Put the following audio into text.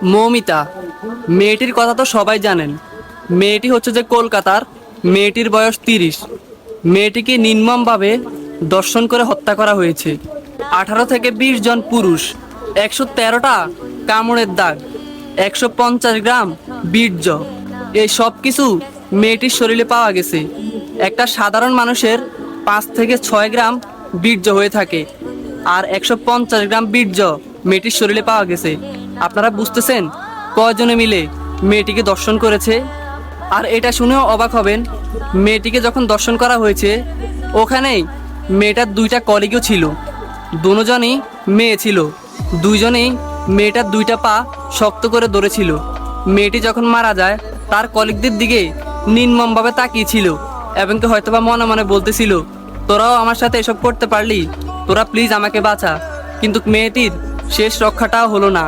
মৌমিতা, মেয়েটির কথা তো সবাই জানেন। মেয়েটি হচ্ছে যে কলকাতার। মেয়েটির বয়স 30। মেয়েটিকে নির্মমভাবে ধর্ষণ করে হত্যা করা হয়েছে। 18 থেকে 20 জন পুরুষ, 113টা কামড়ের দাগ, 150 গ্রাম বীর্য, এই সব কিছু মেয়েটির শরীরে পাওয়া গেছে। একটা সাধারণ মানুষের 5 থেকে 6 গ্রাম বীর্য হয়ে থাকে, আর 150 গ্রাম বীর্য মেয়েটির শরীরে পাওয়া গেছে। আপনারা বুঝতেছেন কয়জনে মিলে মেয়েটিকে দর্শন করেছে? আর এটা শুনেও অবাক হবেন, মেয়েটিকে যখন দর্শন করা হয়েছে ওখানেই মেয়েটার 2টা কলিগও ছিল। দুজনই মেয়ে ছিল। দুইজনেই মেয়েটার 2টা পা শক্ত করে ধরেছিল। মেয়েটি যখন মারা যায় তার কলিগদের দিকে নির্মমভাবে তাকিয়েছিল এবং কি হয়তোবা মনে মনে বলতেছিল, তোরাও আমার সাথে এসব করতে পারলি, তোরা প্লিজ আমাকে বাঁচা। কিন্তু মেয়েটির শেষ রক্ষাটাও হলো না।